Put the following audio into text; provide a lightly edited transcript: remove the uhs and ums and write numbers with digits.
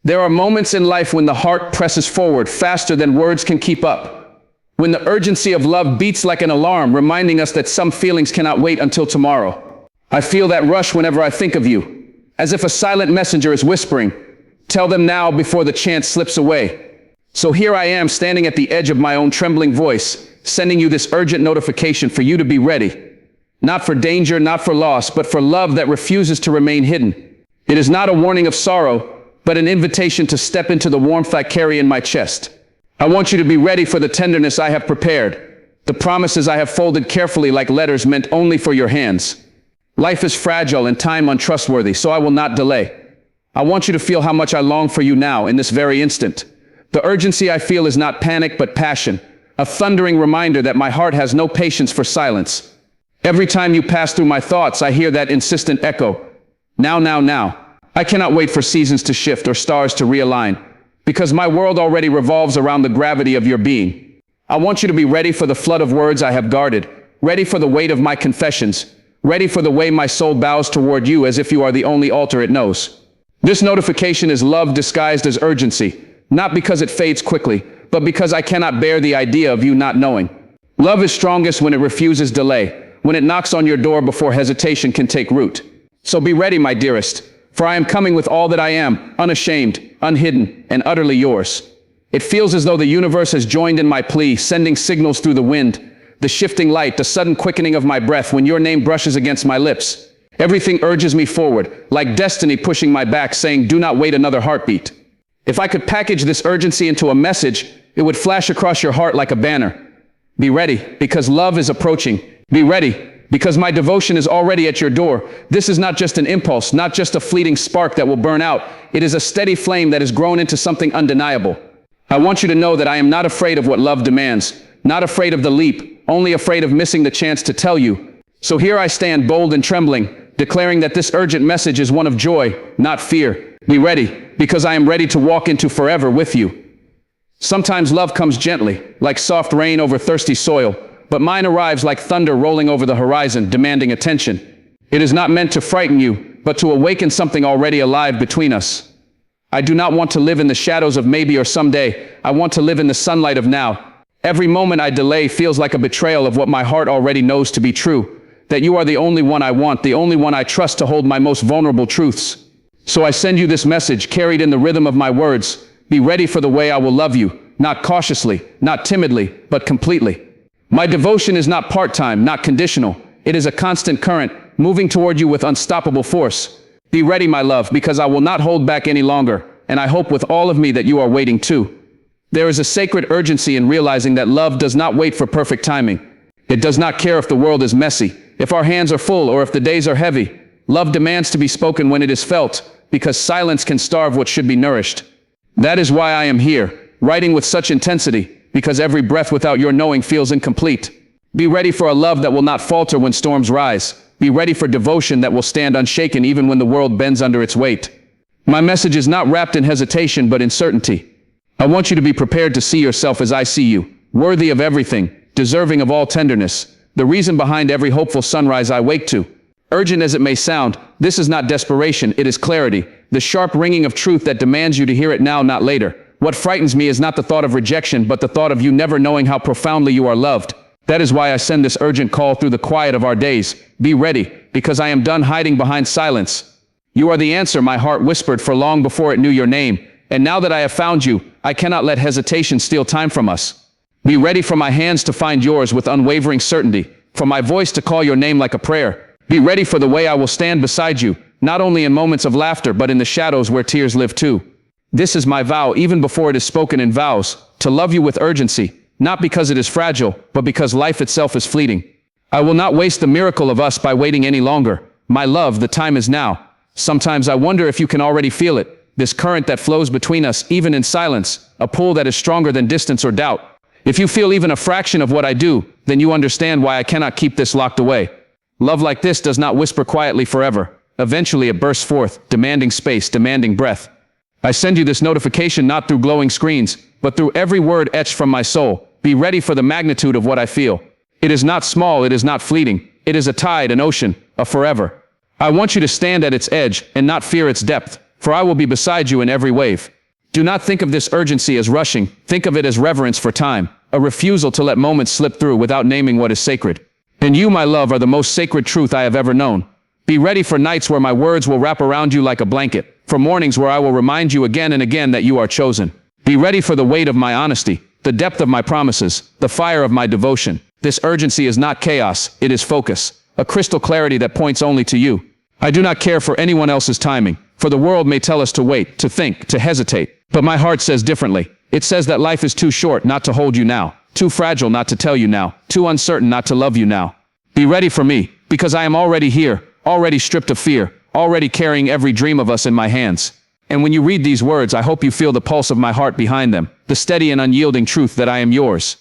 There are moments in life when the heart presses forward faster than words can keep up. When the urgency of love beats like an alarm, reminding us that some feelings cannot wait until tomorrow. I feel that rush whenever I think of you, as if a silent messenger is whispering, "Tell them now before the chance slips away." So here I am standing at the edge of my own trembling voice, sending you this urgent notification for you to be ready. Not for danger, not for loss, but for love that refuses to remain hidden. It is not a warning of sorrow, but an invitation to step into the warmth I carry in my chest. I want you to be ready for the tenderness I have prepared, the promises I have folded carefully like letters meant only for your hands. Life is fragile and time untrustworthy, so I will not delay. I want you to feel how much I long for you now, in this very instant. The urgency I feel is not panic but passion, a thundering reminder that my heart has no patience for silence. Every time you pass through my thoughts, I hear that insistent echo. Now, now, now. I cannot wait for seasons to shift or stars to realign, because my world already revolves around the gravity of your being. I want you to be ready for the flood of words I have guarded, ready for the weight of my confessions, ready for the way my soul bows toward you as if you are the only altar it knows. This notification is love disguised as urgency, not because it fades quickly, but because I cannot bear the idea of you not knowing. Love is strongest when it refuses delay, when it knocks on your door before hesitation can take root. So be ready, my dearest, for I am coming with all that I am, unashamed, unhidden, and utterly yours. It feels as though the universe has joined in my plea, sending signals through the wind, the shifting light, the sudden quickening of my breath when your name brushes against my lips. Everything urges me forward, like destiny pushing my back, saying, "Do not wait another heartbeat." If I could package this urgency into a message, it would flash across your heart like a banner. Be ready, because love is approaching. Be ready, because my devotion is already at your door. This is not just an impulse, not just a fleeting spark that will burn out. It is a steady flame that has grown into something undeniable. I want you to know that I am not afraid of what love demands, not afraid of the leap, only afraid of missing the chance to tell you. So here I stand, bold and trembling, declaring that this urgent message is one of joy, not fear. Be ready, because I am ready to walk into forever with you. Sometimes love comes gently, like soft rain over thirsty soil, but mine arrives like thunder rolling over the horizon, demanding attention. It is not meant to frighten you, but to awaken something already alive between us. I do not want to live in the shadows of maybe or someday. I want to live in the sunlight of now. Every moment I delay feels like a betrayal of what my heart already knows to be true, that you are the only one I want, the only one I trust to hold my most vulnerable truths. So I send you this message, carried in the rhythm of my words. Be ready for the way I will love you, not cautiously, not timidly, but completely. My devotion is not part-time, not conditional. It is a constant current, moving toward you with unstoppable force. Be ready, my love, because I will not hold back any longer, and I hope with all of me that you are waiting too. There is a sacred urgency in realizing that love does not wait for perfect timing. It does not care if the world is messy, if our hands are full, or if the days are heavy. Love demands to be spoken when it is felt, because silence can starve what should be nourished. That is why I am here, writing with such intensity, because every breath without your knowing feels incomplete. Be ready for a love that will not falter when storms rise. Be ready for devotion that will stand unshaken even when the world bends under its weight. My message is not wrapped in hesitation but in certainty. I want you to be prepared to see yourself as I see you, worthy of everything, deserving of all tenderness, the reason behind every hopeful sunrise I wake to. Urgent as it may sound, this is not desperation, it is clarity, the sharp ringing of truth that demands you to hear it now, not later. What frightens me is not the thought of rejection, but the thought of you never knowing how profoundly you are loved. That is why I send this urgent call through the quiet of our days. Be ready, because I am done hiding behind silence. You are the answer my heart whispered for long before it knew your name. And now that I have found you, I cannot let hesitation steal time from us. Be ready for my hands to find yours with unwavering certainty, for my voice to call your name like a prayer. Be ready for the way I will stand beside you, not only in moments of laughter but in the shadows where tears live too. This is my vow, even before it is spoken in vows, to love you with urgency, not because it is fragile, but because life itself is fleeting. I will not waste the miracle of us by waiting any longer. My love, the time is now. Sometimes I wonder if you can already feel it, this current that flows between us, even in silence, a pull that is stronger than distance or doubt. If you feel even a fraction of what I do, then you understand why I cannot keep this locked away. Love like this does not whisper quietly forever. Eventually it bursts forth, demanding space, demanding breath. I send you this notification not through glowing screens, but through every word etched from my soul. Be ready for the magnitude of what I feel. It is not small, it is not fleeting. It is a tide, an ocean, a forever. I want you to stand at its edge and not fear its depth, for I will be beside you in every wave. Do not think of this urgency as rushing, think of it as reverence for time, a refusal to let moments slip through without naming what is sacred. And you, my love, are the most sacred truth I have ever known. Be ready for nights where my words will wrap around you like a blanket, for mornings where I will remind you again and again that you are chosen. Be ready for the weight of my honesty, the depth of my promises, the fire of my devotion. This urgency is not chaos, it is focus, a crystal clarity that points only to you. I do not care for anyone else's timing, for the world may tell us to wait, to think, to hesitate. But my heart says differently. It says that life is too short not to hold you now, too fragile not to tell you now, too uncertain not to love you now. Be ready for me, because I am already here, already stripped of fear, already carrying every dream of us in my hands. And when you read these words, I hope you feel the pulse of my heart behind them, the steady and unyielding truth that I am yours.